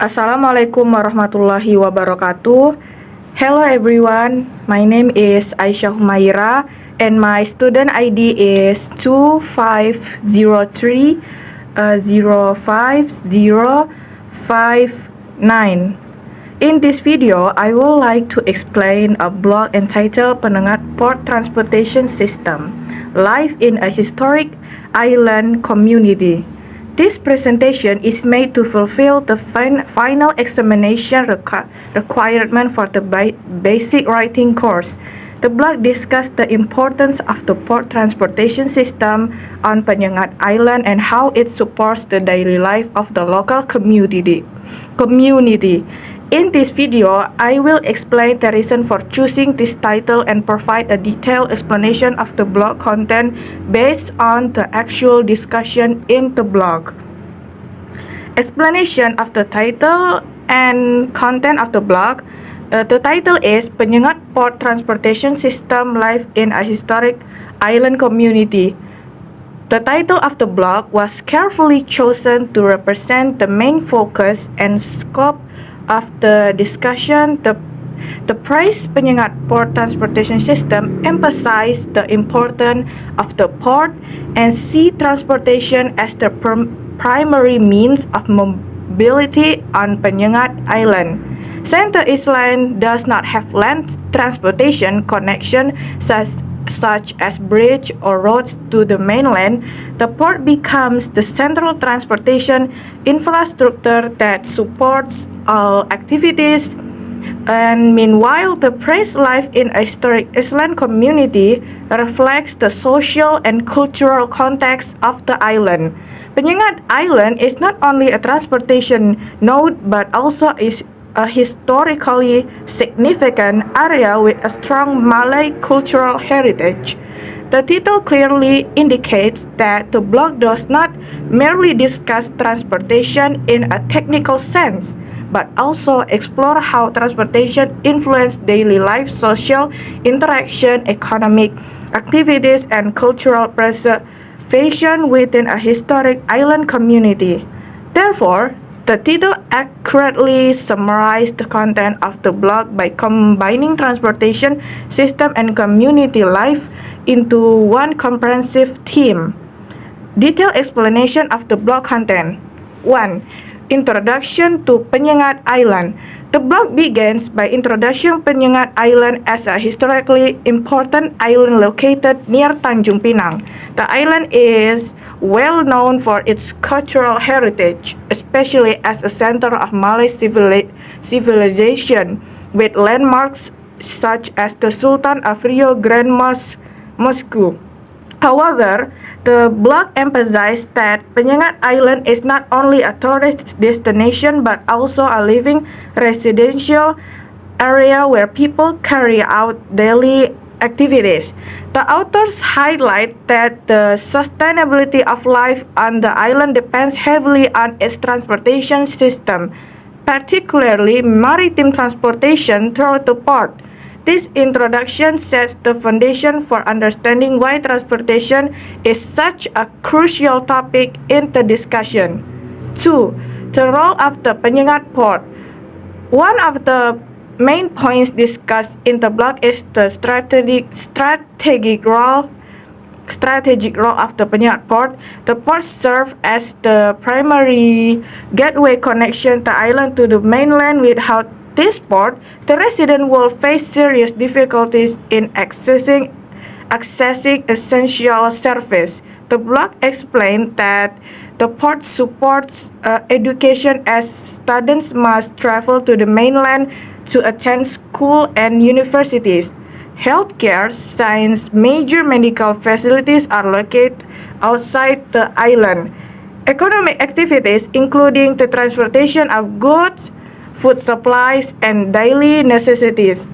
Assalamualaikum warahmatullahi wabarakatuh. Hello everyone, my name is Aisyah Humaira and my student ID is 2503 05059. In this video, I would like to explain a blog entitled Penengat Port Transportation System, Life in a Historic Island Community. This presentation is made to fulfill the final examination requirement for the basic writing course. The blog discussed the importance of the port transportation system on Penyengat Island and how it supports the daily life of the local community. In this video, I will explain the reason for choosing this title and provide a detailed explanation of the blog content based on the actual discussion in the blog. Explanation of the title and content of the blog. The title is Penyengat Port Transportation System Life in a Historic Island Community. The title of the blog was carefully chosen to represent the main focus and scope of the discussion. The phrase Penyengat Port Transportation System emphasized the importance of the port and sea transportation as the primary means of mobility on Penyengat Island. Since the island does not have land transportation connection such as bridge or roads to the mainland, the port becomes the central transportation infrastructure that supports all activities. And meanwhile, the phrase life in a historic island community reflects the social and cultural context of the island. Penyengat Island is not only a transportation node but also is a historically significant area with a strong Malay cultural heritage. The title clearly indicates that the blog does not merely discuss transportation in a technical sense, but also explore how transportation influences daily life, social interaction, economic activities, and cultural preservation within a historic island community. Therefore, the title accurately summarizes the content of the blog by combining transportation system and community life into one comprehensive theme. Detailed explanation of the blog content. 1. Introduction to Penyengat Island. The blog begins by introducing Penyengat Island as a historically important island located near Tanjung Pinang. The island is well known for its cultural heritage, especially as a center of Malay civilization, with landmarks such as the Sultan of Rio Grande Mosque. However, the blog emphasized that Penyengat Island is not only a tourist destination but also a living residential area where people carry out daily activities. The authors highlight that the sustainability of life on the island depends heavily on its transportation system, particularly maritime transportation through the port. This introduction sets the foundation for understanding why transportation is such a crucial topic in the discussion. 2. The role of the Penyengat port. One of the main points discussed in the blog is the strategic role of the Penyengat port. The port serves as the primary gateway connection the island to the mainland. Without this port, the residents will face serious difficulties in accessing essential services. The blog explained that the port supports education as students must travel to the mainland to attend school and universities. Healthcare, science, major medical facilities are located outside the island. Economic activities, including the transportation of goods, food supplies, and daily necessities.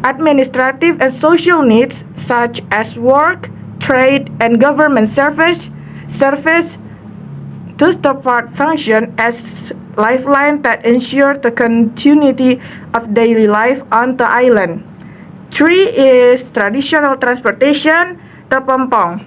Administrative and social needs such as work, trade, and government service to the port function as lifeline that ensure the continuity of daily life on the island. 3 is traditional transportation, the pompong.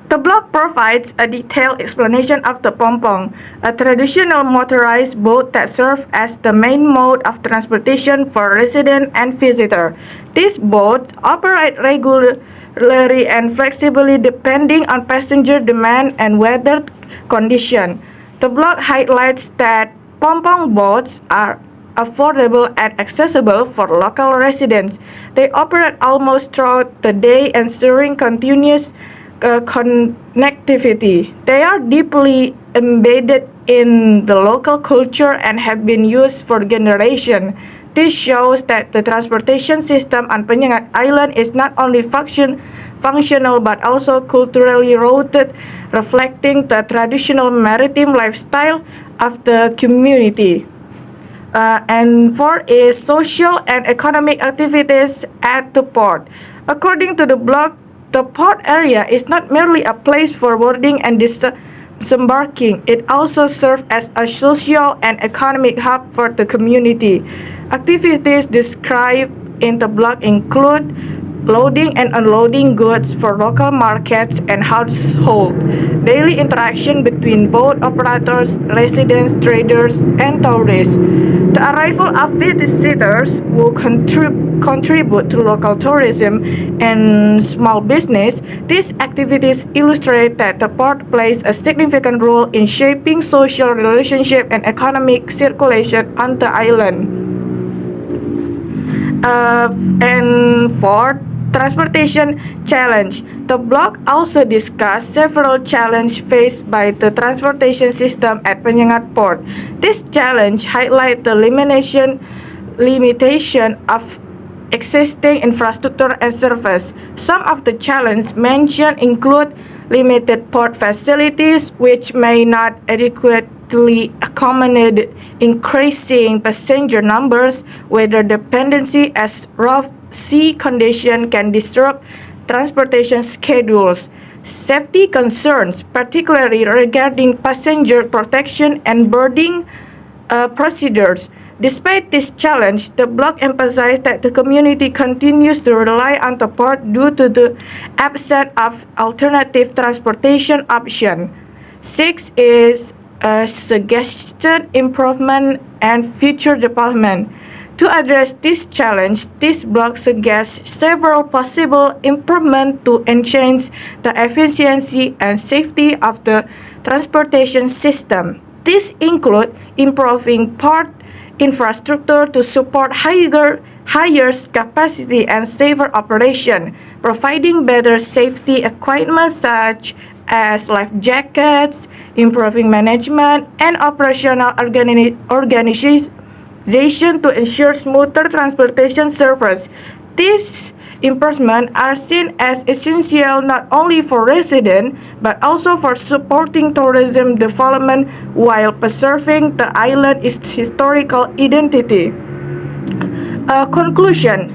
The blog provides a detailed explanation of the pompong, a traditional motorized boat that serves as the main mode of transportation for resident and visitor. These boats operate regularly and flexibly depending on passenger demand and weather condition. The blog highlights that pompong boats are affordable and accessible for local residents. They operate almost throughout the day, ensuring continuous connectivity. They are deeply embedded in the local culture and have been used for generations. This shows that the transportation system on Penyengat Island is not only functional but also culturally rooted, reflecting the traditional maritime lifestyle of the community. And four is social and economic activities at the port. According to the blog, the port area is not merely a place for boarding and disembarking. It also serves as a social and economic hub for the community. Activities described in the blog include loading and unloading goods for local markets and households, daily interaction between boat operators, residents, traders, and tourists. The arrival of visitors will contribute to local tourism and small business. These activities illustrate that the port plays a significant role in shaping social relationship and economic circulation on the island. And fourth, transportation challenge. The blog also discussed several challenges faced by the transportation system at Penyengat Port. This challenge highlight the limitation of existing infrastructure and service. Some of the challenges mentioned include limited port facilities, which may not adequately accommodate increasing passenger numbers, weather dependency as rough sea condition can disrupt transportation schedules, safety concerns, particularly regarding passenger protection and boarding procedures. Despite this challenge, the blog emphasized that the community continues to rely on the port due to the absence of alternative transportation option. 6 is suggested improvement and future development. To address this challenge, this blog suggests several possible improvements to enhance the efficiency and safety of the transportation system. These include improving port infrastructure to support higher capacity and safer operation, providing better safety equipment such as life jackets, improving management and operational organization to ensure smoother transportation service. These improvements are seen as essential not only for residents but also for supporting tourism development while preserving the island's historical identity. Conclusion.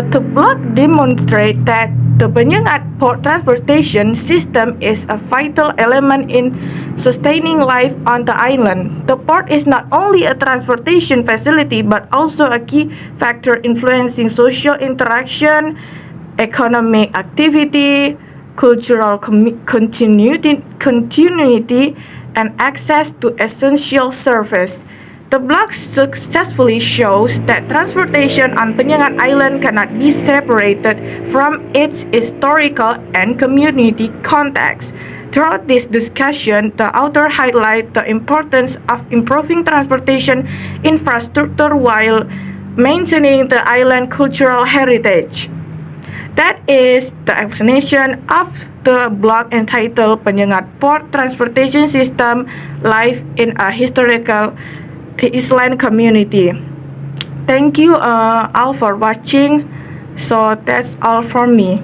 The blog demonstrates that the Penyengat port transportation system is a vital element in sustaining life on the island. The port is not only a transportation facility but also a key factor influencing social interaction, economic activity, cultural continuity, and access to essential service. The blog successfully shows that transportation on Penyengat Island cannot be separated from its historical and community context. Throughout this discussion, the author highlights the importance of improving transportation infrastructure while maintaining the island cultural heritage. That is the explanation of the blog entitled Penyengat Port Transportation System Life in a Historical Island Community. Thank you all for watching. So that's all from me.